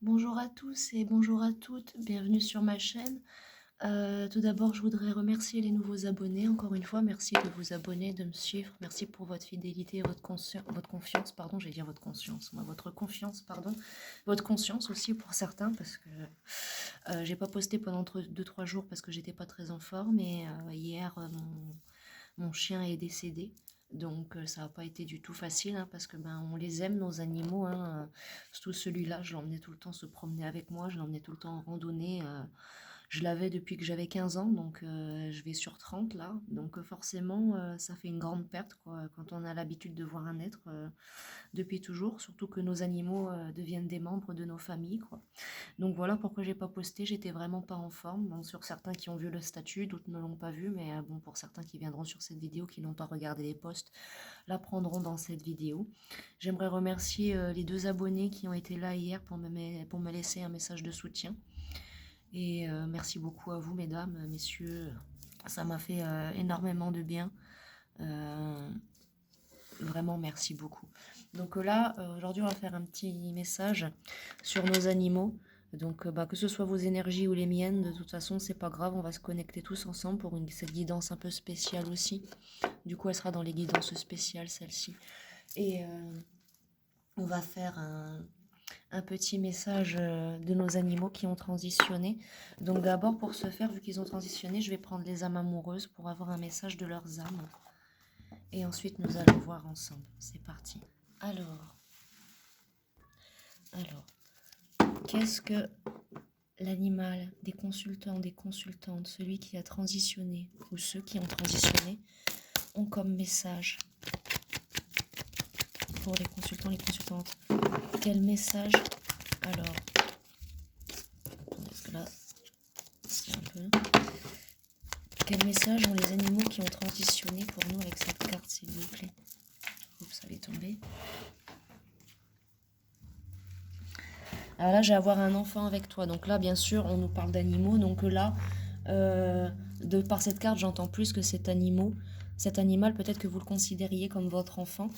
Bonjour à tous et bonjour à toutes, bienvenue sur ma chaîne. Tout d'abord, je voudrais remercier les nouveaux abonnés. Encore une fois, merci de vous abonner, de me suivre. Merci pour votre fidélité et votre confiance, pardon, j'ai dit votre conscience, moi, votre confiance, pardon. Votre conscience aussi pour certains, parce que j'ai pas posté pendant 2-3 jours parce que j'étais pas très en forme. Et hier, mon chien est décédé. Donc ça n'a pas été du tout facile, hein, parce que on les aime, nos animaux, hein. Surtout celui-là, je l'emmenais tout le temps se promener avec moi, je l'emmenais tout le temps en randonnée. Je l'avais depuis que j'avais 15 ans, donc je vais sur 30 là. Donc forcément, ça fait une grande perte, quoi, quand on a l'habitude de voir un être depuis toujours, surtout que nos animaux deviennent des membres de nos familles, quoi. Donc voilà pourquoi j'ai pas posté, j'étais vraiment pas en forme. Bon, sur certains qui ont vu le statut, d'autres ne l'ont pas vu, mais bon, pour certains qui viendront sur cette vidéo, qui n'ont pas regardé les posts, l'apprendront dans cette vidéo. J'aimerais remercier les 2 abonnés qui ont été là hier pour me laisser un message de soutien. Et merci beaucoup à vous, mesdames, messieurs. Ça m'a fait énormément de bien. Vraiment, merci beaucoup. Donc là, aujourd'hui, on va faire un petit message sur nos animaux. Donc, que ce soit vos énergies ou les miennes, de toute façon, c'est pas grave. On va se connecter tous ensemble pour cette guidance un peu spéciale aussi. Du coup, elle sera dans les guidances spéciales, celle-ci. Et on va faire un petit message de nos animaux qui ont transitionné. Donc d'abord, pour ce faire, vu qu'ils ont transitionné, je vais prendre les âmes amoureuses pour avoir un message de leurs âmes. Et ensuite, nous allons voir ensemble. C'est parti. Alors, qu'est-ce que l'animal des consultants, des consultantes, celui qui a transitionné ou ceux qui ont transitionné, ont comme message pour les consultants, les consultantes? Quel message? Alors, est-ce que là, c'est un peu... Quel message ont les animaux qui ont transitionné pour nous avec cette carte, s'il vous plaît? Oups, ça est tombé. Alors là, j'ai à avoir un enfant avec toi. Donc là, bien sûr, on nous parle d'animaux. Donc là, par cette carte, j'entends plus que cet animal, peut-être que vous le considériez comme votre enfant.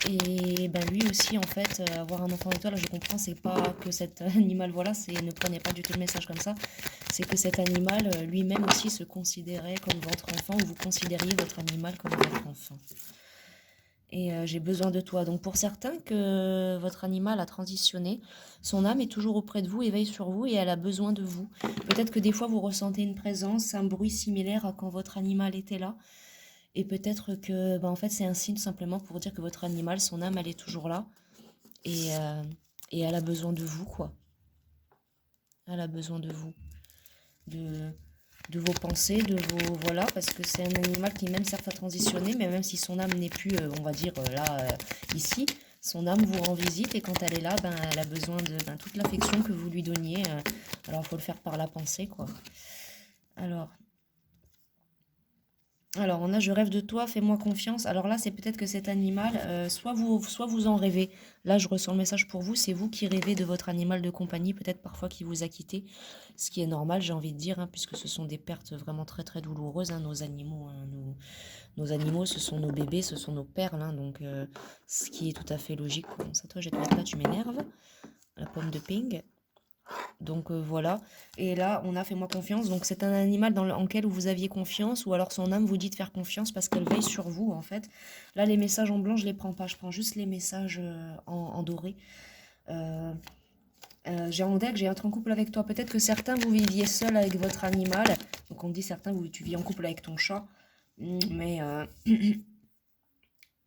Et lui aussi, en fait, avoir un enfant avec toi, là, je comprends, c'est pas que cet animal, voilà, ne prenez pas du tout le message comme ça. C'est que cet animal lui-même aussi se considérait comme votre enfant, ou vous considériez votre animal comme votre enfant. Et j'ai besoin de toi. Donc pour certains que votre animal a transitionné, son âme est toujours auprès de vous, éveille sur vous et elle a besoin de vous. Peut-être que des fois vous ressentez une présence, un bruit similaire à quand votre animal était là. Et peut-être que en fait c'est un signe simplement pour dire que votre animal, son âme, elle est toujours là. Et elle a besoin de vous, quoi. Elle a besoin de vous. De vos pensées, de vos... Voilà, parce que c'est un animal qui même certes a transitionné, mais même si son âme n'est plus, on va dire, ici, son âme vous rend visite et quand elle est là, elle a besoin de toute l'affection que vous lui donniez. Alors, il faut le faire par la pensée, quoi. Alors, on a je rêve de toi, fais-moi confiance. Alors là, c'est peut-être que cet animal, soit vous en rêvez. Là, je ressens le message pour vous, c'est vous qui rêvez de votre animal de compagnie, peut-être parfois qui vous a quitté, ce qui est normal, j'ai envie de dire, hein, puisque ce sont des pertes vraiment très très douloureuses, hein, nos animaux. Hein, nos animaux, ce sont nos bébés, ce sont nos perles, hein, donc ce qui est tout à fait logique. Comment ça, toi, je vais te mettre là, tu m'énerves. La pomme de ping. Donc voilà, et là on a fait-moi confiance, donc c'est un animal en lequel vous aviez confiance, ou alors son âme vous dit de faire confiance parce qu'elle veille sur vous en fait. Là les messages en blanc je les prends pas, je prends juste les messages en doré. J'ai en deck, j'ai être en couple avec toi, peut-être que certains vous viviez seul avec votre animal, donc on dit certains tu vis en couple avec ton chat, mais...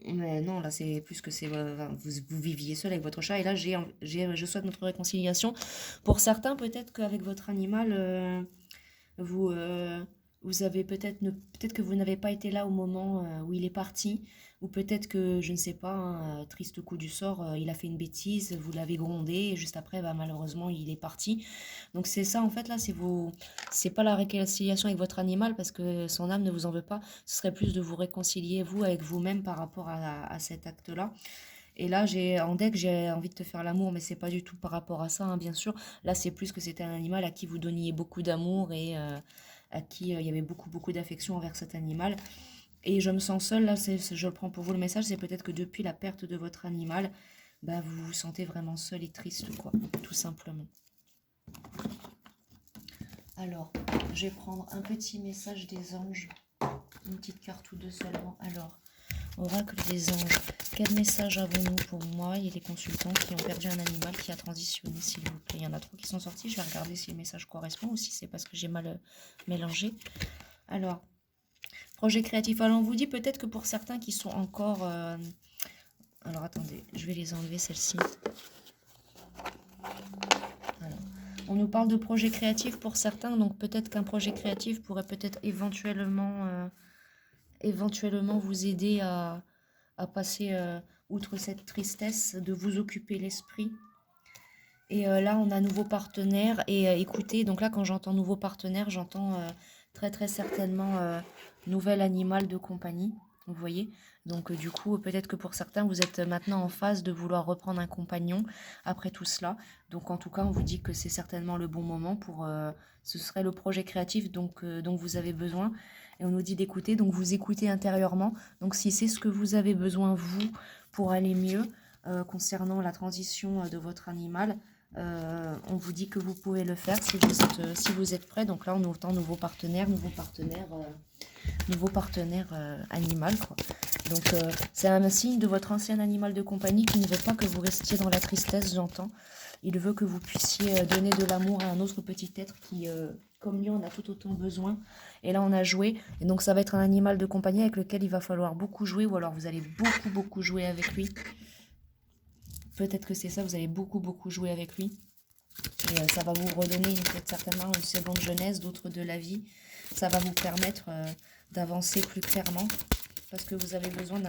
Mais non, là, c'est plus que vous viviez seul avec votre chat. Et là, je souhaite notre réconciliation. Pour certains, peut-être qu'avec votre animal, vous, vous avez peut-être que vous n'avez pas été là au moment où il est parti. Ou peut-être que, je ne sais pas, un triste coup du sort, il a fait une bêtise, vous l'avez grondé, et juste après, malheureusement, il est parti. Donc c'est ça, en fait, là, c'est pas la réconciliation avec votre animal, parce que son âme ne vous en veut pas. Ce serait plus de vous réconcilier, vous, avec vous-même par rapport à cet acte-là. Et là, en deck, j'ai envie de te faire l'amour, mais c'est pas du tout par rapport à ça, hein, bien sûr. Là, c'est plus que c'était un animal à qui vous donniez beaucoup d'amour et à qui il y avait beaucoup, beaucoup d'affection envers cet animal. Et je me sens seule, là, je le prends pour vous le message, c'est peut-être que depuis la perte de votre animal, bah, vous vous sentez vraiment seul et triste, quoi, tout simplement. Alors, je vais prendre un petit message des anges, une petite carte ou deux seulement. Alors, oracle des anges, quel message avons-nous pour moi et les consultants qui ont perdu un animal qui a transitionné, s'il vous plaît? Il y en a trop qui sont sortis, je vais regarder si le message correspond ou si c'est parce que j'ai mal mélangé. Alors, projet créatif. Alors, on vous dit peut-être que pour certains qui sont encore... Alors, attendez, je vais les enlever, celles-ci. Alors, on nous parle de projet créatif pour certains, donc peut-être qu'un projet créatif pourrait peut-être éventuellement vous aider à passer outre cette tristesse, de vous occuper l'esprit. Et là, on a nouveau partenaire. Et écoutez, donc là, quand j'entends nouveau partenaire, j'entends très très certainement nouvel animal de compagnie. Vous voyez? Donc du coup, peut-être que pour certains, vous êtes maintenant en phase de vouloir reprendre un compagnon après tout cela. Donc en tout cas, on vous dit que c'est certainement le bon moment pour... ce serait le projet créatif dont vous avez besoin. Et on nous dit d'écouter, donc vous écoutez intérieurement. Donc si c'est ce que vous avez besoin, vous, pour aller mieux concernant la transition de votre animal, on vous dit que vous pouvez le faire si vous êtes prêt. Donc là, on entend nouveau partenaire animal, quoi. Donc c'est un signe de votre ancien animal de compagnie qui ne veut pas que vous restiez dans la tristesse, j'entends. Il veut que vous puissiez donner de l'amour à un autre petit être qui, comme lui, en a tout autant besoin. Et là, on a joué. Et donc, ça va être un animal de compagnie avec lequel il va falloir beaucoup jouer, ou alors vous allez beaucoup jouer avec lui. Peut-être que c'est ça, vous allez beaucoup jouer avec lui. Et ça va vous redonner certainement une seconde jeunesse, d'autres de la vie. Ça va vous permettre d'avancer plus clairement. Parce que vous avez besoin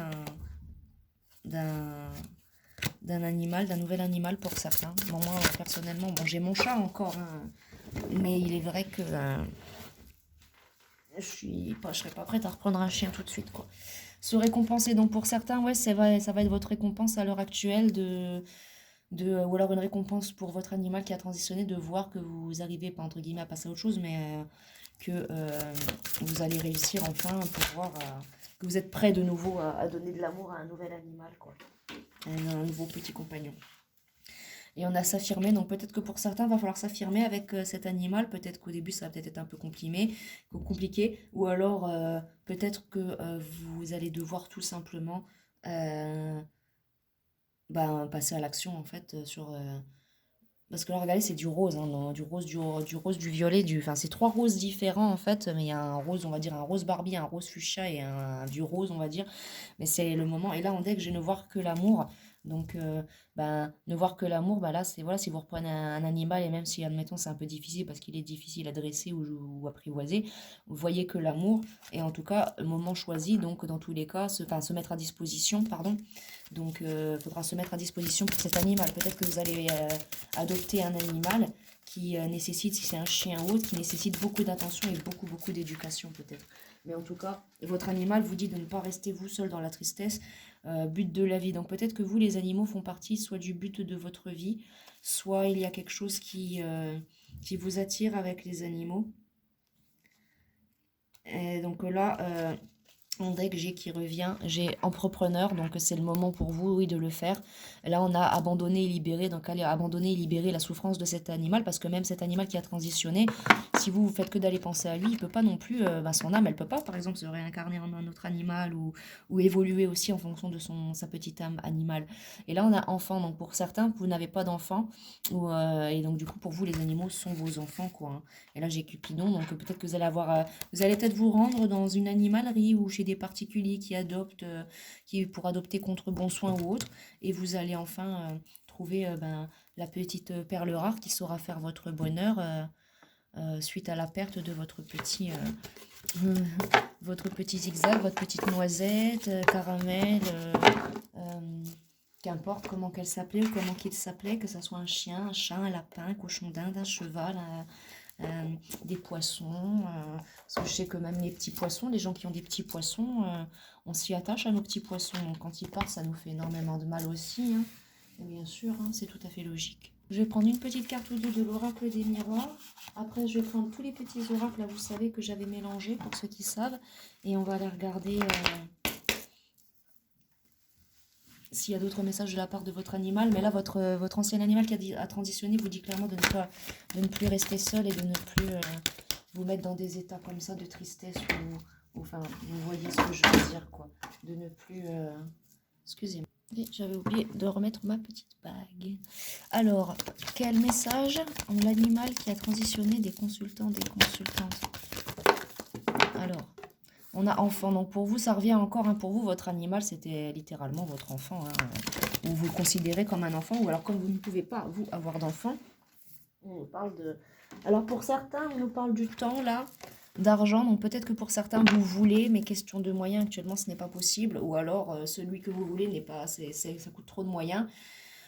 d'un animal, d'un nouvel animal pour certains. Bon, moi, personnellement, bon, j'ai mon chat encore. Hein, mais il est vrai que je serais pas prête à reprendre un chien tout de suite, quoi. Se récompenser, donc pour certains, ouais, ça va être votre récompense à l'heure actuelle ou alors une récompense pour votre animal qui a transitionné, de voir que vous arrivez, pas entre guillemets, à passer à autre chose, mais que vous allez réussir enfin à pouvoir, que vous êtes prêt de nouveau à donner de l'amour à un nouvel animal, quoi. Un nouveau petit compagnon. Et on a s'affirmer, donc peut-être que pour certains, il va falloir s'affirmer avec cet animal. Peut-être qu'au début, ça va peut-être être un peu compliqué. Ou alors, peut-être que vous allez devoir tout simplement passer à l'action, en fait, parce que là, regardez, c'est du rose, hein, du rose, du violet, enfin, c'est trois roses différents, en fait, mais il y a un rose, on va dire, un rose Barbie, un rose fuchsia et du rose, on va dire. Mais c'est le moment. Et là, on dit que je ne voir que l'amour. Donc, ne voir que l'amour, là, c'est, voilà, si vous reprenez un animal, et même si, admettons, c'est un peu difficile parce qu'il est difficile à dresser ou apprivoiser, vous voyez que l'amour, et en tout cas, le moment choisi, donc, dans tous les cas, se mettre à disposition, pardon. Donc, il faudra se mettre à disposition pour cet animal. Peut-être que vous allez adopter un animal qui nécessite, si c'est un chien ou autre, qui nécessite beaucoup d'attention et beaucoup d'éducation peut-être. Mais en tout cas, votre animal vous dit de ne pas rester vous seul dans la tristesse, but de la vie. Donc peut-être que vous, les animaux, font partie soit du but de votre vie, soit il y a quelque chose qui vous attire avec les animaux. Et donc là, mon deck, j'ai qui revient, j'ai entrepreneur, donc c'est le moment pour vous, oui, de le faire. Là, on a abandonné et libéré, donc allez abandonner et libérer la souffrance de cet animal, parce que même cet animal qui a transitionné, si vous faites que d'aller penser à lui, il peut pas non plus, son âme, elle peut pas, par exemple, se réincarner en un autre animal ou évoluer aussi en fonction de sa petite âme animale. Et là, on a enfant, donc pour certains, vous n'avez pas d'enfant, et donc du coup, pour vous, les animaux sont vos enfants, quoi. Hein. Et là, j'ai Cupidon, donc peut-être que vous allez vous allez peut-être vous rendre dans une animalerie ou chez des particuliers qui adoptent, pour adopter contre bon soin ou autre, et vous allez enfin trouver la petite perle rare qui saura faire votre bonheur suite à la perte de votre petit zigzag, votre petite noisette, caramel, qu'importe comment qu'elle s'appelait ou comment qu'il s'appelait, que ça soit un chien, un chat, un lapin, un cochon d'Inde, un cheval, des poissons, parce que je sais que même les petits poissons, les gens qui ont des petits poissons, on s'y attache à nos petits poissons, donc quand ils partent, ça nous fait énormément de mal aussi, hein. Et bien sûr, hein, c'est tout à fait logique. Je vais prendre une petite carte ou deux de l'oracle des miroirs, après je vais prendre tous les petits oracles, là vous savez que j'avais mélangé, pour ceux qui savent, et on va les regarder s'il y a d'autres messages de la part de votre animal. Mais là, votre ancien animal qui a transitionné vous dit clairement de ne plus rester seul et de ne plus vous mettre dans des états comme ça de tristesse ou enfin, vous voyez ce que je veux dire, quoi. De ne plus... Excusez-moi. J'avais oublié de remettre ma petite bague. Alors, quel message ont l'animal qui a transitionné des consultants, des consultantes? Alors, on a enfant. Donc pour vous, ça revient encore. Hein, pour vous, votre animal, c'était littéralement votre enfant. Hein, ou vous le considérez comme un enfant. Ou alors comme vous ne pouvez pas, vous, avoir d'enfant. On nous parle de... Alors pour certains, on nous parle du temps, là, d'argent. Donc peut-être que pour certains, vous voulez, mais question de moyens, actuellement, ce n'est pas possible. Ou alors, celui que vous voulez n'est pas... ça coûte trop de moyens.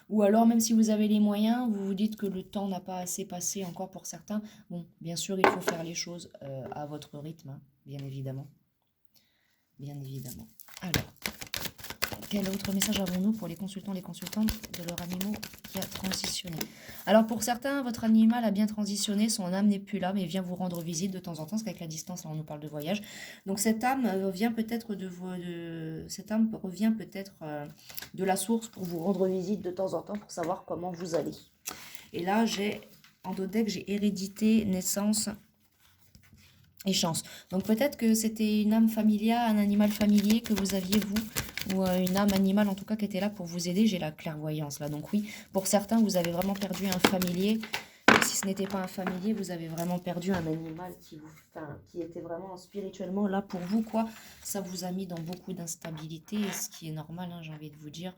Ou alors, même si vous avez les moyens, vous vous dites que le temps n'a pas assez passé encore pour certains. Bon, bien sûr, il faut faire les choses à votre rythme, hein, bien évidemment. Bien évidemment. Alors, quel autre message avons-nous pour les consultants, les consultantes de leur animal qui a transitionné? Alors, pour certains, votre animal a bien transitionné, son âme n'est plus là, mais vient vous rendre visite de temps en temps, parce qu'avec la distance, là, on nous parle de voyage. Donc, cette âme vient peut-être cette âme revient peut-être de la source pour vous rendre visite de temps en temps, pour savoir comment vous allez. Et là, j'ai, en dodeck, j'ai hérédité, naissance et chance. Donc peut-être que c'était une âme familiale, un animal familier que vous aviez vous, ou une âme animale en tout cas qui était là pour vous aider. J'ai la clairvoyance là. Donc oui, pour certains, vous avez vraiment perdu un familier. Et si ce n'était pas un familier, vous avez vraiment perdu un animal qui était vraiment spirituellement là pour vous, quoi. Ça vous a mis dans beaucoup d'instabilité, ce qui est normal, hein, j'ai envie de vous dire.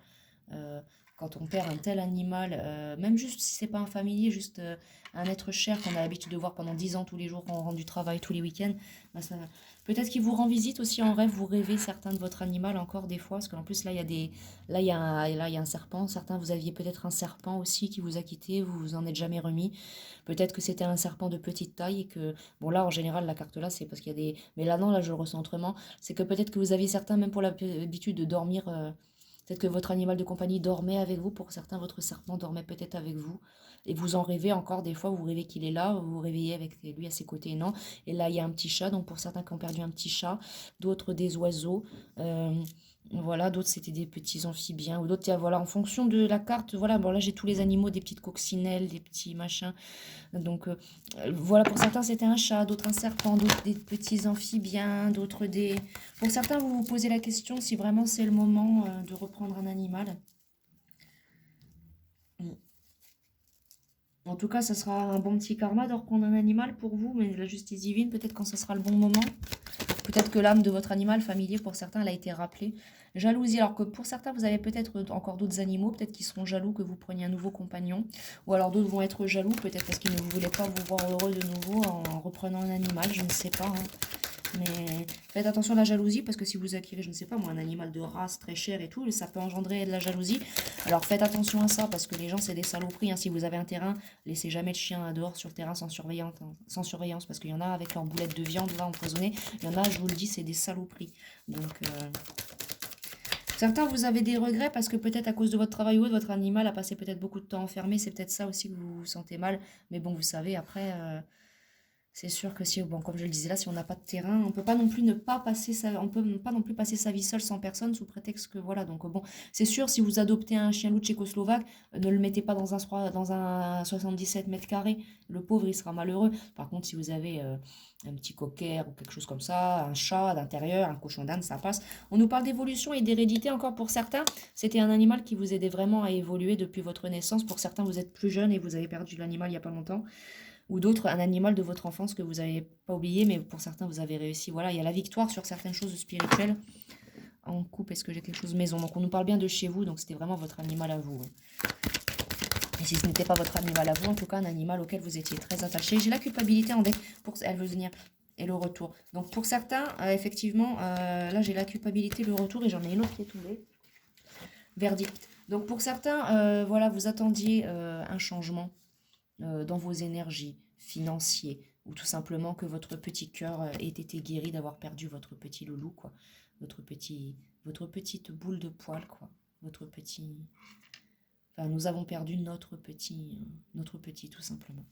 Quand on perd un tel animal, même juste si c'est pas un familier, juste un être cher qu'on a l'habitude de voir pendant 10 ans tous les jours, quand on rentre du travail tous les week-ends, bah peut-être qu'il vous rend visite aussi en rêve, vous rêvez certains de votre animal encore des fois, parce qu'en plus là il y a là il y a un serpent, certains vous aviez peut-être un serpent aussi qui vous a quitté, vous vous en êtes jamais remis, peut-être que c'était un serpent de petite taille et que, bon là en général la carte là c'est parce qu'il y a des, mais là non, là je le ressens autrement, c'est que peut-être que vous aviez certains même pour l'habitude de dormir, peut-être que votre animal de compagnie dormait avec vous, pour certains votre serpent dormait peut-être avec vous, et vous en rêvez encore des fois, vous rêvez qu'il est là, vous vous réveillez avec lui à ses côtés, non, et là il y a un petit chat, donc pour certains qui ont perdu un petit chat, d'autres des oiseaux, voilà, d'autres c'était des petits amphibiens, ou d'autres, voilà, en fonction de la carte, voilà, bon là j'ai tous les animaux, des petites coccinelles, des petits machins, donc voilà, pour certains c'était un chat, d'autres un serpent, d'autres des petits amphibiens, d'autres des... Pour certains, vous vous posez la question si vraiment c'est le moment de reprendre un animal. En tout cas, ça sera un bon petit karma de reprendre un animal pour vous, mais la justice divine, peut-être quand ce sera le bon moment. Peut-être que l'âme de votre animal familier, pour certains, elle a été rappelée. Jalousie, alors que pour certains, vous avez peut-être encore d'autres animaux, peut-être qu'ils seront jaloux que vous preniez un nouveau compagnon. Ou alors d'autres vont être jaloux, peut-être parce qu'ils ne voulaient pas vous voir heureux de nouveau en reprenant un animal, je ne sais pas. Hein. Mais faites attention à la jalousie, parce que si vous acquérez, je ne sais pas moi, un animal de race très cher et tout, ça peut engendrer de la jalousie. Alors faites attention à ça, parce que les gens, c'est des saloperies. Hein. Si vous avez un terrain, laissez jamais le chien dehors sur le terrain sans surveillance, hein, sans surveillance, parce qu'il y en a avec leur boulette de viande là empoisonnée. Il y en a, je vous le dis, c'est des saloperies. Donc... certains, vous avez des regrets parce que peut-être à cause de votre travail ou autre, votre animal a passé peut-être beaucoup de temps enfermé. C'est peut-être ça aussi que vous vous sentez mal. Mais bon, vous savez, après, c'est sûr que si, bon, comme je le disais là, si on n'a pas de terrain, on peut pas non plus ne pas passer on peut pas non plus passer sa vie seule sans personne sous prétexte que voilà. Donc bon, c'est sûr, si vous adoptez un chien loup tchécoslovaque, ne le mettez pas dans un 77 mètres carrés. Le pauvre, il sera malheureux. Par contre, si vous avez un petit cocker ou quelque chose comme ça, un chat d'intérieur, un cochon d'Inde, ça passe. On nous parle d'évolution et d'hérédité encore pour certains. C'était un animal qui vous aidait vraiment à évoluer depuis votre naissance. Pour certains, vous êtes plus jeune et vous avez perdu l'animal il y a pas longtemps. Ou d'autres, un animal de votre enfance que vous n'avez pas oublié, mais pour certains, vous avez réussi. Voilà, il y a la victoire sur certaines choses spirituelles. En couple, est-ce que j'ai quelque chose maison? Donc on nous parle bien de chez vous, donc c'était vraiment votre animal à vous. Et si ce n'était pas votre animal à vous, en tout cas un animal auquel vous étiez très attaché. J'ai la culpabilité en deck, elle veut venir, et le retour. Donc pour certains, effectivement, là j'ai la culpabilité, le retour, et j'en ai une autre qui est tombée. Verdict. Donc pour certains, voilà, vous attendiez un changement dans vos énergies financières, ou tout simplement que votre petit cœur ait été guéri d'avoir perdu votre petit loulou, quoi. Votre petite boule de poil, quoi. Votre petit... Enfin, nous avons perdu notre petit, tout simplement.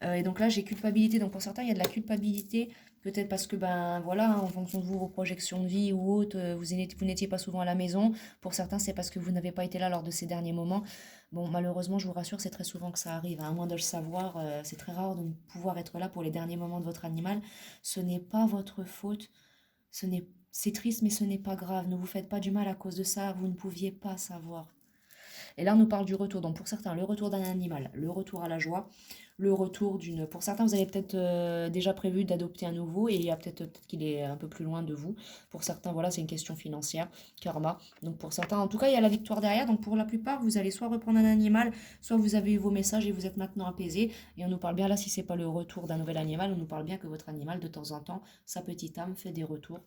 Et donc là, j'ai culpabilité. Donc pour certains, il y a de la culpabilité. Peut-être parce que, ben voilà, en fonction de vous, vos projections de vie ou autres, vous n'étiez pas souvent à la maison. Pour certains, c'est parce que vous n'avez pas été là lors de ces derniers moments. Bon, malheureusement, je vous rassure, c'est très souvent que ça arrive, hein. À moins de le savoir, c'est très rare de pouvoir être là pour les derniers moments de votre animal. Ce n'est pas votre faute. C'est triste, mais ce n'est pas grave. Ne vous faites pas du mal à cause de ça. Vous ne pouviez pas savoir. Et là, on nous parle du retour. Donc, pour certains, le retour d'un animal, le retour à la joie, le retour d'une... Pour certains, vous avez peut-être déjà prévu d'adopter un nouveau et il y a peut-être qu'il est un peu plus loin de vous. Pour certains, voilà, c'est une question financière, karma. Donc, pour certains, en tout cas, il y a la victoire derrière. Donc, pour la plupart, vous allez soit reprendre un animal, soit vous avez eu vos messages et vous êtes maintenant apaisé. Et on nous parle bien là, si c'est pas le retour d'un nouvel animal, on nous parle bien que votre animal, de temps en temps, sa petite âme fait des retours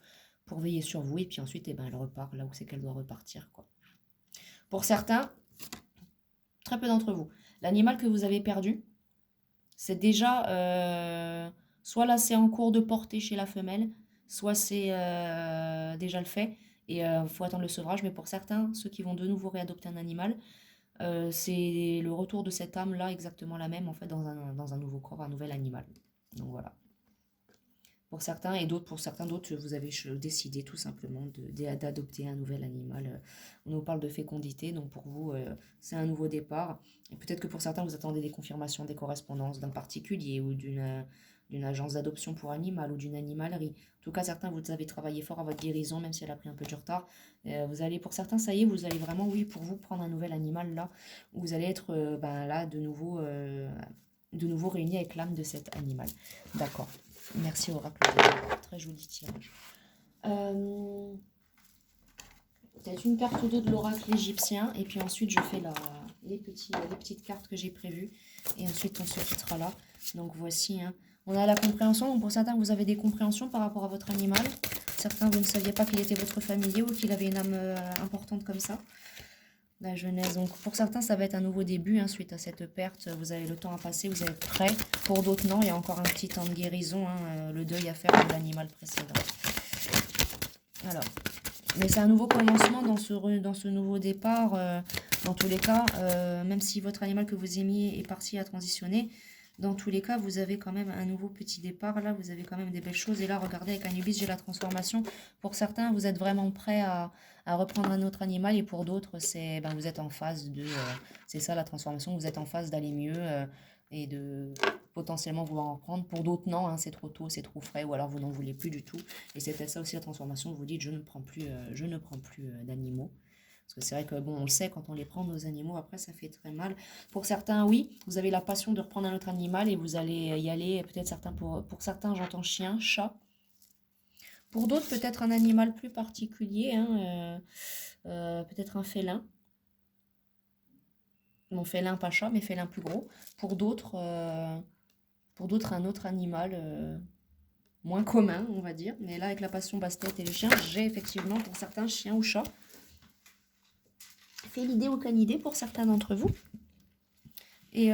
pour veiller sur vous. Et puis ensuite, eh ben, elle repart là où c'est qu'elle doit repartir, quoi. Pour certains, très peu d'entre vous, l'animal que vous avez perdu, c'est déjà, soit là c'est en cours de portée chez la femelle, soit c'est déjà le fait, et il faut attendre le sevrage, mais pour certains, ceux qui vont de nouveau réadopter un animal, c'est le retour de cette âme-là, exactement la même, en fait, dans un nouveau corps, un nouvel animal. Donc voilà. Pour certains et d'autres, pour certains d'autres, vous avez décidé tout simplement d'adopter un nouvel animal. On nous parle de fécondité, donc pour vous, c'est un nouveau départ. Et peut-être que pour certains, vous attendez des confirmations, des correspondances d'un particulier ou d'une agence d'adoption pour animal ou d'une animalerie. En tout cas, certains, vous avez travaillé fort à votre guérison, même si elle a pris un peu du retard. Vous allez, pour certains, ça y est, vous allez vraiment, oui, pour vous, prendre un nouvel animal là, où vous allez être là de nouveau réuni avec l'âme de cet animal. D'accord. Merci Oracle, très joli tirage. Peut-être une carte ou deux de l'oracle égyptien, et puis ensuite je fais les petites cartes que j'ai prévues, et ensuite on se quittera là. Donc voici, hein. On a la compréhension, donc pour certains vous avez des compréhensions par rapport à votre animal. Certains vous ne saviez pas qu'il était votre familier ou qu'il avait une âme importante comme ça. La jeunesse, donc pour certains ça va être un nouveau début, hein, suite à cette perte, vous avez le temps à passer, vous êtes prêts. Pour d'autres non, il y a encore un petit temps de guérison, hein, le deuil à faire de l'animal précédent. Alors, mais c'est un nouveau commencement dans ce nouveau départ, dans tous les cas, même si votre animal que vous aimiez est parti à transitionner, dans tous les cas, vous avez quand même un nouveau petit départ. Là, vous avez quand même des belles choses. Et là, regardez, avec Anubis, j'ai la transformation. Pour certains, vous êtes vraiment prêts à reprendre un autre animal. Et pour d'autres, c'est vous êtes en phase de... c'est ça la transformation. Vous êtes en phase d'aller mieux et de potentiellement vouloir en reprendre. Pour d'autres, non, hein, c'est trop tôt, c'est trop frais. Ou alors, vous n'en voulez plus du tout. Et c'est peut-être ça aussi la transformation. Vous dites, je ne prends plus d'animaux. Parce que c'est vrai que, bon, on le sait, quand on les prend, nos animaux, après, ça fait très mal. Pour certains, oui, vous avez la passion de reprendre un autre animal et vous allez y aller. Peut-être certains, pour certains, j'entends chien, chat. Pour d'autres, peut-être un animal plus particulier, hein, peut-être un félin. Bon, félin, pas chat, mais félin plus gros. Pour d'autres, un autre animal moins commun, on va dire. Mais là, avec la passion basse-tête et les chiens, j'ai effectivement, pour certains, chien ou chat. Félidé ou canidé pour certains d'entre vous. Et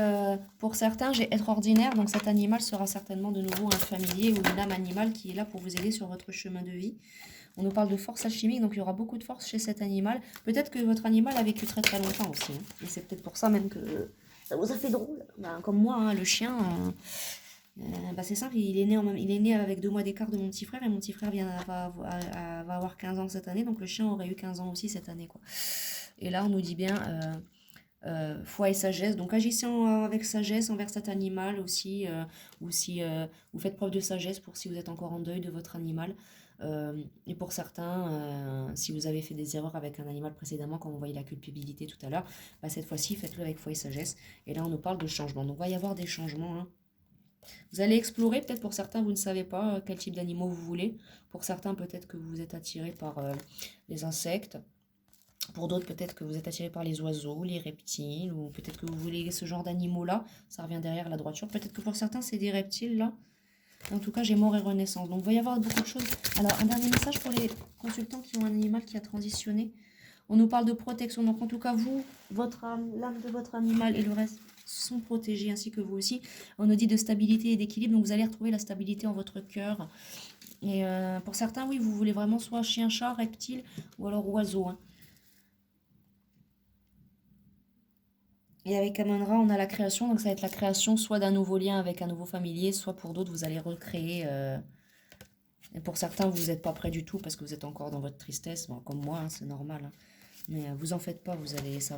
pour certains, j'ai être ordinaire, donc cet animal sera certainement de nouveau un familier ou une âme animale qui est là pour vous aider sur votre chemin de vie. On nous parle de force alchimique, donc il y aura beaucoup de force chez cet animal. Peut-être que votre animal a vécu très très longtemps aussi, hein. Et c'est peut-être pour ça même que ça vous a fait drôle. Comme moi, hein, le chien, c'est simple, il est né avec 2 mois d'écart de mon petit frère, et mon petit frère va avoir 15 ans cette année, donc le chien aurait eu 15 ans aussi cette année, quoi. Et là, on nous dit bien... foi et sagesse, donc agissez avec sagesse envers cet animal aussi, ou si vous faites preuve de sagesse pour si vous êtes encore en deuil de votre animal, et pour certains, si vous avez fait des erreurs avec un animal précédemment, comme on voyait la culpabilité tout à l'heure, cette fois-ci faites-le avec foi et sagesse, et là on nous parle de changement, donc il va y avoir des changements, hein. Vous allez explorer, peut-être pour certains vous ne savez pas quel type d'animaux vous voulez, pour certains peut-être que vous êtes attiré par les insectes. Pour d'autres, peut-être que vous êtes attiré par les oiseaux, les reptiles, ou peut-être que vous voulez ce genre d'animaux-là. Ça revient derrière la droiture. Peut-être que pour certains, c'est des reptiles, là. En tout cas, j'ai mort et renaissance. Donc, il va y avoir beaucoup de choses. Alors, un dernier message pour les consultants qui ont un animal qui a transitionné. On nous parle de protection. Donc, en tout cas, vous, votre âme, l'âme de votre animal et le reste sont protégés, ainsi que vous aussi. On nous dit de stabilité et d'équilibre. Donc, vous allez retrouver la stabilité en votre cœur. Et pour certains, oui, vous voulez vraiment soit chien, chat, reptile, ou alors oiseau, hein. Et avec Amon-Ra, on a la création, donc ça va être la création soit d'un nouveau lien avec un nouveau familier, soit pour d'autres, vous allez recréer. Et pour certains, vous n'êtes pas prêt du tout parce que vous êtes encore dans votre tristesse, bon, comme moi, hein, c'est normal. Hein. Mais vous en faites pas, vous allez, ça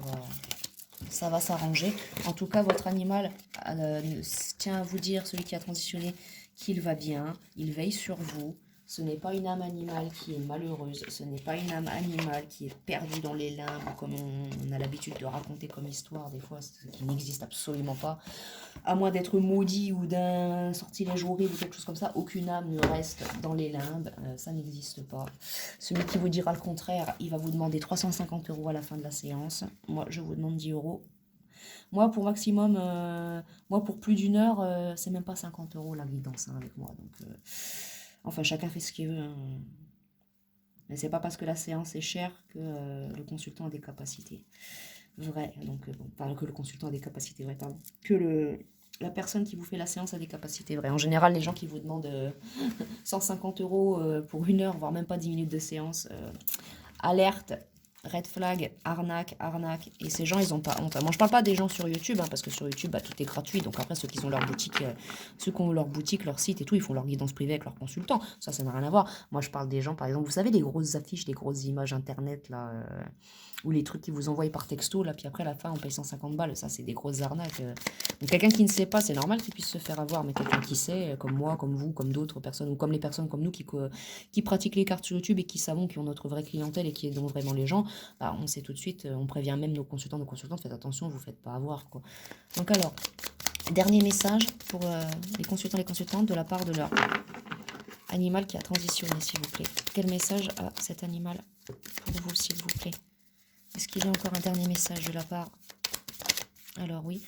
va s'arranger. En tout cas, votre animal tient à vous dire, celui qui a transitionné, qu'il va bien, il veille sur vous. Ce n'est pas une âme animale qui est malheureuse, ce n'est pas une âme animale qui est perdue dans les limbes, comme on a l'habitude de raconter comme histoire, des fois, ce qui n'existe absolument pas. À moins d'être maudit ou d'un sortilège horrible ou quelque chose comme ça, aucune âme ne reste dans les limbes, ça n'existe pas. Celui qui vous dira le contraire, il va vous demander 350 € à la fin de la séance. Moi, je vous demande 10 €. Moi, pour maximum, moi, pour plus d'une heure, c'est même pas 50 € la guidance hein, avec moi. Donc, enfin, chacun fait ce qu'il veut. Hein. Mais c'est pas parce que la séance est chère que le consultant a des capacités vraies. Donc, bon, pas que le consultant a des capacités vraies, pardon. Que la personne qui vous fait la séance a des capacités vraies. En général, les gens qui vous demandent 150 € pour une heure, voire même pas 10 minutes de séance, alerte, red flag, arnaque, arnaque. Et ces gens, ils ont pas honte. Moi, je parle pas des gens sur YouTube, hein, parce que sur YouTube, bah, tout est gratuit. Donc après, ceux qui ont leur boutique, ceux qui ont leur boutique, leur site et tout, ils font leur guidance privée avec leurs consultants. Ça n'a rien à voir. Moi, je parle des gens, par exemple, vous savez, les grosses affiches, les grosses images internet, là, ou les trucs qu'ils vous envoient par texto, là, puis après, à la fin, on paye 150 balles. Ça, c'est des grosses arnaques. Donc, quelqu'un qui ne sait pas, c'est normal qu'il puisse se faire avoir, mais quelqu'un qui sait, comme moi, comme vous, comme d'autres personnes, ou comme les personnes comme nous qui pratiquent les cartes sur YouTube et qui savons, qui ont notre vraie clientèle et qui aidons vraiment les gens, bah, on sait tout de suite, on prévient même nos consultants, nos consultantes, faites attention, vous ne faites pas avoir, quoi. Donc alors, dernier message pour les consultants et les consultantes de la part de leur animal qui a transitionné, s'il vous plaît. Quel message a cet animal pour vous, s'il vous plaît? Est-ce qu'il y a encore un dernier message de la part? Alors oui.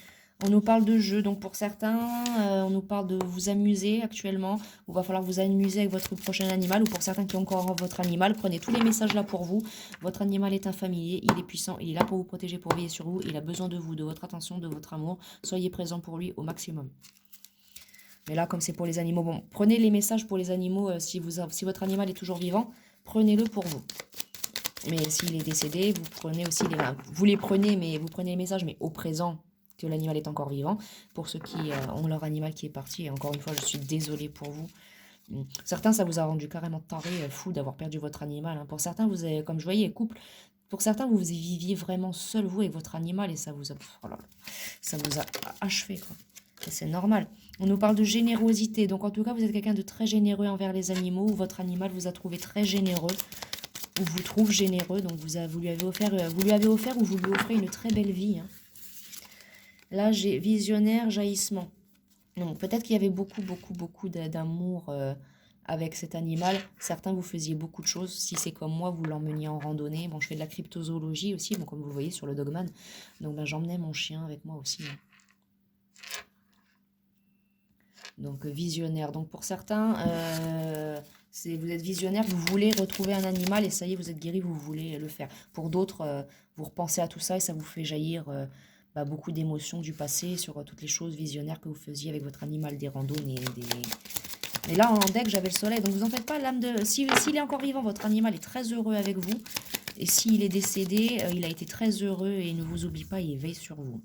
On nous parle de jeu, donc pour certains, on nous parle de vous amuser actuellement. Il va falloir vous amuser avec votre prochain animal, ou pour certains qui ont encore votre animal, prenez tous les messages là pour vous. Votre animal est un familier, il est puissant, il est là pour vous protéger, pour veiller sur vous. Il a besoin de vous, de votre attention, de votre amour. Soyez présent pour lui au maximum. Mais là, comme c'est pour les animaux, bon, prenez les messages pour les animaux. Si votre animal est toujours vivant, prenez-le pour vous. Mais s'il est décédé, vous prenez aussi vous les prenez, mais vous prenez les messages, mais au présent, que l'animal est encore vivant. Pour ceux qui ont leur animal qui est parti, et encore une fois, je suis désolée pour vous. Certains, ça vous a rendu carrément taré, fou d'avoir perdu votre animal. Hein. Pour certains, vous avez, comme je voyais, couple. Pour certains, vous viviez vraiment seul, vous, avec votre animal, et ça vous a, oh là là, ça vous a achevé, quoi. Et c'est normal. On nous parle de générosité. Donc, en tout cas, vous êtes quelqu'un de très généreux envers les animaux, ou votre animal vous a trouvé très généreux, ou vous trouve généreux. Donc, vous lui avez offert ou vous lui offrez une très belle vie. Hein. Là, j'ai visionnaire, jaillissement. Donc, peut-être qu'il y avait beaucoup d'amour avec cet animal. Certains, vous faisiez beaucoup de choses. Si c'est comme moi, vous l'emmeniez en randonnée. Bon, je fais de la cryptozoologie aussi, bon, comme vous le voyez sur le Dogman. Donc, ben, j'emmenais mon chien avec moi aussi. Hein. Donc, visionnaire. Donc, pour certains, vous êtes visionnaire, vous voulez retrouver un animal et ça y est, vous êtes guéri, vous voulez le faire. Pour d'autres, vous repensez à tout ça et ça vous fait jaillir beaucoup d'émotions du passé sur toutes les choses visionnaires que vous faisiez avec votre animal, des randonnées, Mais là, en deck, j'avais le soleil, donc vous en faites pas, l'âme de... S'il est encore vivant, votre animal est très heureux avec vous. Et s'il est décédé, il a été très heureux et il ne vous oublie pas, il veille sur vous.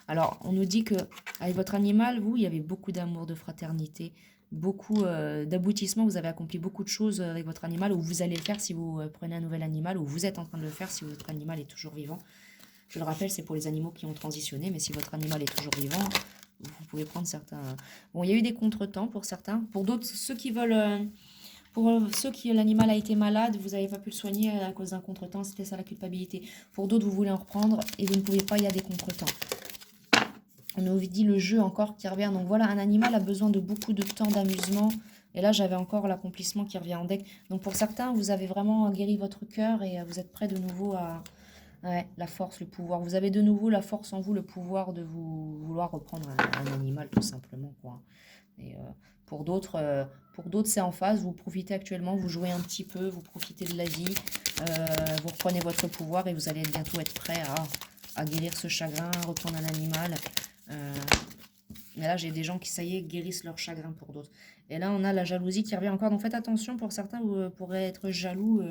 Alors, on nous dit que avec votre animal, vous, il y avait beaucoup d'amour, de fraternité, beaucoup d'aboutissement. Vous avez accompli beaucoup de choses avec votre animal, ou vous allez le faire si vous prenez un nouvel animal, ou vous êtes en train de le faire si votre animal est toujours vivant. Je le rappelle, c'est pour les animaux qui ont transitionné, mais si votre animal est toujours vivant, vous pouvez prendre certains... Bon, il y a eu des contretemps pour certains. Pour d'autres, ceux qui veulent... Pour ceux qui l'animal a été malade, vous n'avez pas pu le soigner à cause d'un contretemps, c'était ça la culpabilité. Pour d'autres, vous voulez en reprendre et vous ne pouvez pas, il y a des contretemps. On nous dit le jeu encore qui revient. Donc voilà, un animal a besoin de beaucoup de temps d'amusement. Et là, j'avais encore l'accomplissement qui revient en deck. Donc pour certains, vous avez vraiment guéri votre cœur et vous êtes prêt de nouveau à... Ouais, la force, le pouvoir. Vous avez de nouveau la force en vous, le pouvoir de vouloir reprendre un animal, tout simplement, quoi. Et pour d'autres, c'est en phase. Vous profitez actuellement, vous jouez un petit peu, vous profitez de la vie, vous reprenez votre pouvoir et vous allez bientôt être prêt à guérir ce chagrin, reprendre un animal. Mais là, j'ai des gens qui, ça y est, guérissent leur chagrin pour d'autres. Et là, on a la jalousie qui revient encore. Donc faites attention, pour certains, vous pourrez être jaloux.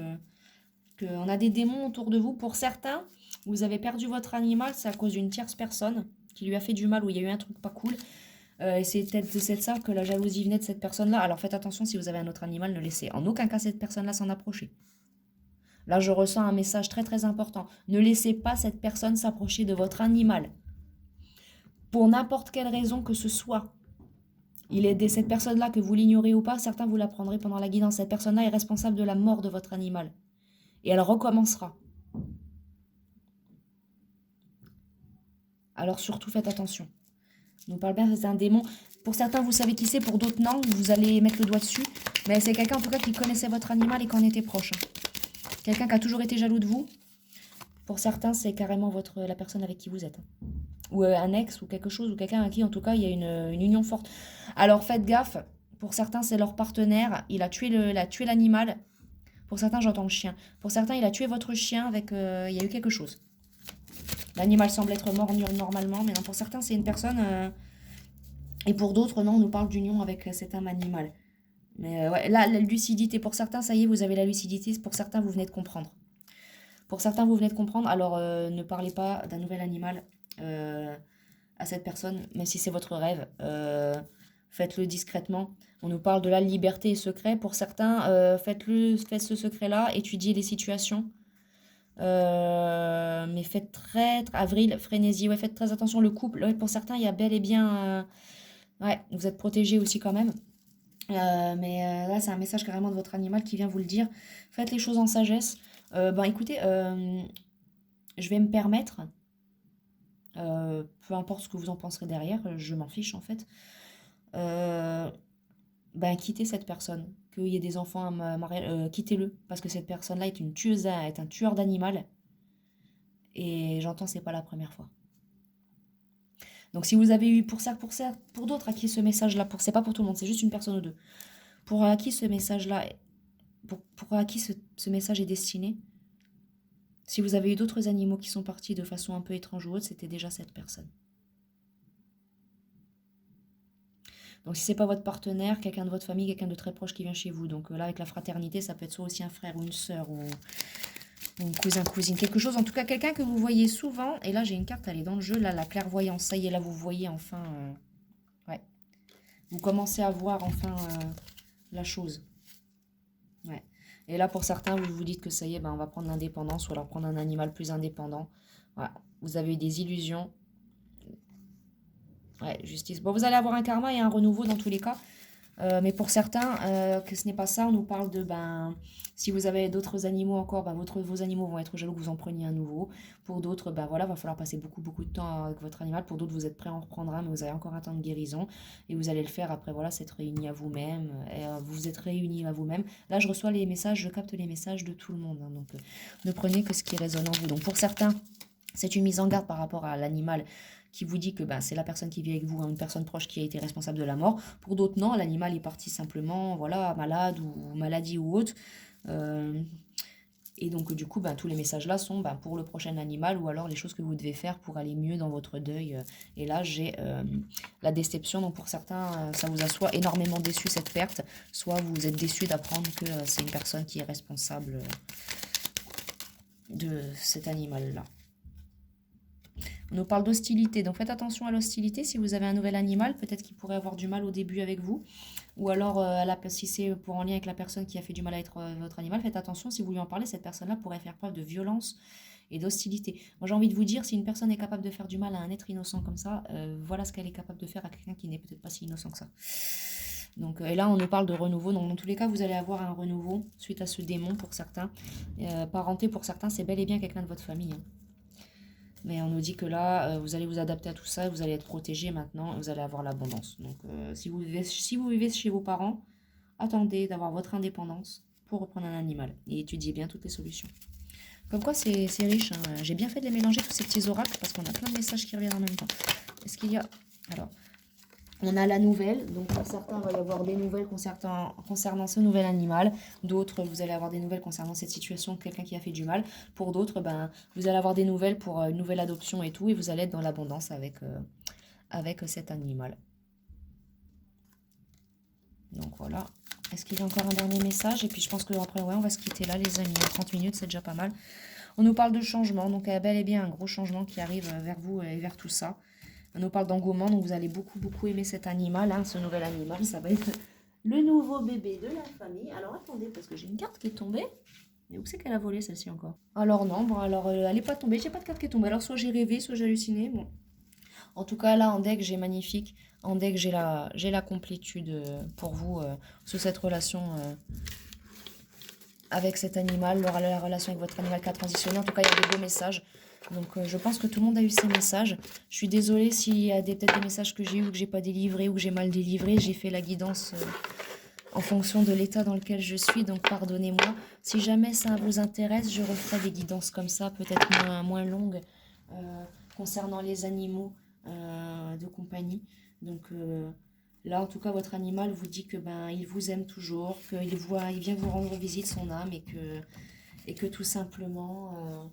On a des démons autour de vous. Pour certains, Vous avez perdu votre animal, c'est à cause d'une tierce personne qui lui a fait du mal ou il y a eu un truc pas cool. Et c'est peut-être de ça que la jalousie venait de cette personne-là. Alors faites attention, si vous avez un autre animal, ne laissez en aucun cas cette personne-là s'en approcher. Là, je ressens un message très très important. Ne laissez pas cette personne s'approcher de votre animal. Pour n'importe quelle raison que ce soit. Il est de cette personne-là, que vous l'ignorez ou pas, certains vous l'apprendrez pendant la guidance. Cette personne-là est responsable de la mort de votre animal. Et elle recommencera. Alors surtout faites attention. On nous parle bien, c'est un démon. Pour certains, vous savez qui c'est, pour d'autres, non. Vous allez mettre le doigt dessus. Mais c'est quelqu'un, en tout cas, qui connaissait votre animal et qui en était proche. Quelqu'un qui a toujours été jaloux de vous. Pour certains, c'est carrément la personne avec qui vous êtes. Ou un ex, ou quelque chose, ou quelqu'un à qui, en tout cas, il y a une union forte. Alors faites gaffe. Pour certains, c'est leur partenaire. Il a tué l'animal. Pour certains, j'entends le chien. Pour certains, il a tué votre chien avec... il y a eu quelque chose. L'animal semble être mort normalement, mais non, pour certains, c'est une personne... et pour d'autres, non, on nous parle d'union avec cet âme animal. Mais ouais, là, la lucidité, pour certains, ça y est, vous avez la lucidité. Pour certains, vous venez de comprendre. Pour certains, vous venez de comprendre. Alors, ne parlez pas d'un nouvel animal à cette personne, même si c'est votre rêve. Faites-le discrètement. On nous parle de la liberté et secret. Pour certains, faites ce secret-là, étudiez les situations. Mais faites avril, frénésie, ouais, faites très attention. Le couple, ouais, pour certains, il y a bel et bien... ouais, vous êtes protégés aussi quand même. Mais là, c'est un message carrément de votre animal qui vient vous le dire. Faites les choses en sagesse. Écoutez, je vais me permettre, peu importe ce que vous en penserez derrière, je m'en fiche en fait, quittez cette personne. Qu'il y ait des enfants à marier, quittez-le. Parce que cette personne-là est une tueuse, est un tueur d'animal. Et j'entends, c'est pas la première fois. Donc si vous avez eu pour d'autres à qui ce message-là, c'est pas pour tout le monde, c'est juste une personne ou deux. Pour à qui ce message-là, pour à qui ce message est destiné, si vous avez eu d'autres animaux qui sont partis de façon un peu étrange ou autre, c'était déjà cette personne. Donc si c'est pas votre partenaire, quelqu'un de votre famille, quelqu'un de très proche qui vient chez vous. Donc là, avec la fraternité, ça peut être soit aussi un frère ou une sœur ou un cousin, cousine, quelque chose. En tout cas, quelqu'un que vous voyez souvent. Et là, j'ai une carte, elle est dans le jeu, là, la clairvoyance. Ça y est, là, vous voyez enfin... ouais. Vous commencez à voir enfin la chose. Ouais. Et là, pour certains, vous vous dites que ça y est, on va prendre l'indépendance ou alors prendre un animal plus indépendant. Voilà. Vous avez eu des illusions. Ouais, justice. Bon, vous allez avoir un karma et un renouveau dans tous les cas. Mais pour certains, que ce n'est pas ça, on nous parle de, si vous avez d'autres animaux encore, vos animaux vont être jaloux que vous en preniez un nouveau. Pour d'autres, voilà, va falloir passer beaucoup, beaucoup de temps avec votre animal. Pour d'autres, vous êtes prêts à en reprendre un, mais vous avez encore un temps de guérison. Et vous allez le faire après, voilà, s'être réunis à vous-même. Vous vous êtes réunis à vous-même. Là, je reçois les messages, je capte les messages de tout le monde. Hein, donc, ne prenez que ce qui résonne en vous. Donc, pour certains, c'est une mise en garde par rapport à l'animal qui vous dit que c'est la personne qui vit avec vous, une personne proche qui a été responsable de la mort. Pour d'autres, non, l'animal est parti simplement, voilà, malade ou maladie ou autre. Et donc, du coup, tous les messages-là sont pour le prochain animal ou alors les choses que vous devez faire pour aller mieux dans votre deuil. Et là, j'ai la déception. Donc, pour certains, ça vous a soit énormément déçu cette perte, soit vous êtes déçu d'apprendre que c'est une personne qui est responsable de cet animal-là. On nous parle d'hostilité, donc faites attention à l'hostilité. Si vous avez un nouvel animal, peut-être qu'il pourrait avoir du mal au début avec vous. Ou alors, si c'est pour en lien avec la personne qui a fait du mal à être votre animal, faites attention, si vous lui en parlez, cette personne-là pourrait faire preuve de violence et d'hostilité. Moi, j'ai envie de vous dire, si une personne est capable de faire du mal à un être innocent comme ça, voilà ce qu'elle est capable de faire à quelqu'un qui n'est peut-être pas si innocent que ça. Donc, et là, on nous parle de renouveau. Donc, dans tous les cas, vous allez avoir un renouveau suite à ce démon pour certains. Parenté pour certains, c'est bel et bien quelqu'un de votre famille. Hein. Mais on nous dit que là, vous allez vous adapter à tout ça, vous allez être protégé maintenant, et vous allez avoir l'abondance. Donc, si vous vivez chez vos parents, attendez d'avoir votre indépendance pour reprendre un animal. Et étudiez bien toutes les solutions. Comme quoi, c'est riche. Hein. J'ai bien fait de les mélanger, tous ces petits oracles, parce qu'on a plein de messages qui reviennent en même temps. Est-ce qu'il y a... Alors, on a la nouvelle. Donc, pour certains, il va y avoir des nouvelles concernant ce nouvel animal. D'autres, vous allez avoir des nouvelles concernant cette situation, quelqu'un qui a fait du mal. Pour d'autres, vous allez avoir des nouvelles pour une nouvelle adoption et tout. Et vous allez être dans l'abondance avec cet animal. Donc, voilà. Est-ce qu'il y a encore un dernier message? Et puis, je pense que après, ouais, on va se quitter là, les amis. 30 minutes, c'est déjà pas mal. On nous parle de changement, donc bel et bien un gros changement qui arrive vers vous et vers tout ça. On nous parle d'engouement, donc vous allez beaucoup, beaucoup aimer cet animal, hein, ce nouvel animal. Ça va être le nouveau bébé de la famille. Alors attendez, parce que j'ai une carte qui est tombée. Mais où c'est qu'elle a volé celle-ci encore? Alors non, bon alors elle n'est pas tombée, j'ai pas de carte qui est tombée. Alors soit j'ai rêvé, soit j'ai halluciné. Bon. En tout cas là en deck j'ai magnifique. En deck j'ai la complétude pour vous sous cette relation avec cet animal, la relation avec votre animal qui a transitionné. En tout cas il y a des beaux messages. Donc je pense que tout le monde a eu ces messages. Je suis désolée s'il y a peut-être des messages que j'ai eu ou que j'ai pas délivré ou que j'ai mal délivré. J'ai fait la guidance en fonction de l'état dans lequel je suis, donc pardonnez-moi. Si jamais ça vous intéresse, je referai des guidances comme ça, peut-être moins longues, concernant les animaux de compagnie. Donc là, en tout cas, votre animal vous dit que il vous aime toujours, il vient vous rendre visite, son âme, et que tout simplement,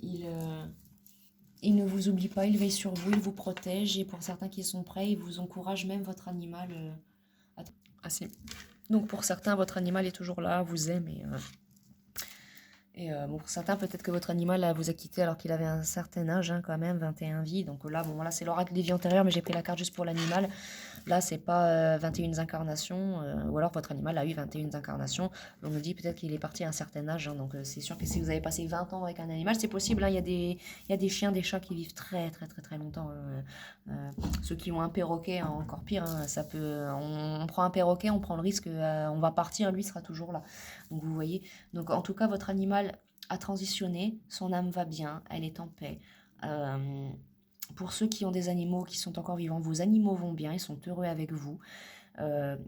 il ne vous oublie pas, il veille sur vous, il vous protège, et pour certains qui sont prêts, il vous encourage même votre animal à... Donc pour certains, votre animal est toujours là, vous aime bon, pour certains, peut-être que votre animal vous a quitté alors qu'il avait un certain âge, hein, quand même, 21 vies. Donc là, bon, là c'est l'oracle des vies antérieures, mais j'ai pris la carte juste pour l'animal. Là, c'est pas 21 incarnations, ou alors votre animal a eu 21 incarnations. On nous dit peut-être qu'il est parti à un certain âge, hein, donc c'est sûr que si vous avez passé 20 ans avec un animal, c'est possible, hein, il y a des chiens, des chats qui vivent très très très très longtemps. Ceux qui ont un perroquet, hein, encore pire, hein, ça peut, on prend un perroquet, on prend le risque, on va partir, lui sera toujours là. Donc vous voyez, donc en tout cas votre animal a transitionné, son âme va bien, elle est en paix. Pour ceux qui ont des animaux qui sont encore vivants, vos animaux vont bien, ils sont heureux avec vous.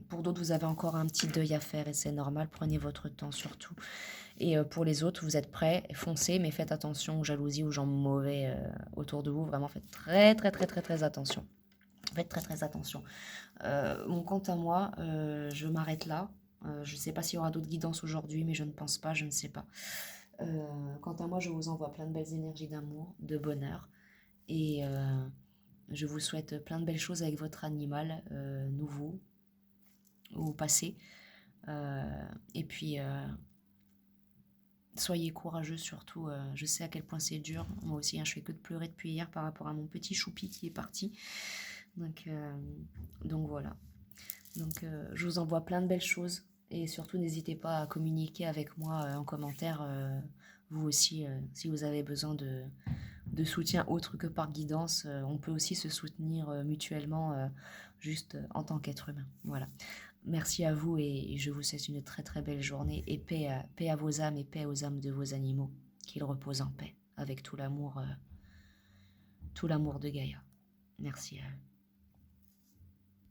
Pour d'autres, vous avez encore un petit deuil à faire et c'est normal, prenez votre temps surtout. Et pour les autres, vous êtes prêts, foncez, mais faites attention aux jalousies, aux gens mauvais autour de vous. Vraiment, faites très, très, très, très, très attention. Faites très, très attention. Bon, quant à moi, je m'arrête là. Je ne sais pas s'il y aura d'autres guidances aujourd'hui, mais je ne pense pas, je ne sais pas. Quant à moi, je vous envoie plein de belles énergies d'amour, de bonheur. Et je vous souhaite plein de belles choses avec votre animal nouveau ou passé. Et puis, soyez courageux surtout. Je sais à quel point c'est dur. Moi aussi, hein, je fais que de pleurer depuis hier par rapport à mon petit choupi qui est parti. Donc voilà. Donc je vous envoie plein de belles choses. Et surtout, n'hésitez pas à communiquer avec moi en commentaire, vous aussi, si vous avez besoin de soutien autre que par guidance. On peut aussi se soutenir mutuellement, juste en tant qu'être humain. Voilà. Merci à vous et je vous souhaite une très très belle journée. Et paix à vos âmes et paix aux âmes de vos animaux. Qu'ils reposent en paix avec tout l'amour de Gaïa. Merci à eux.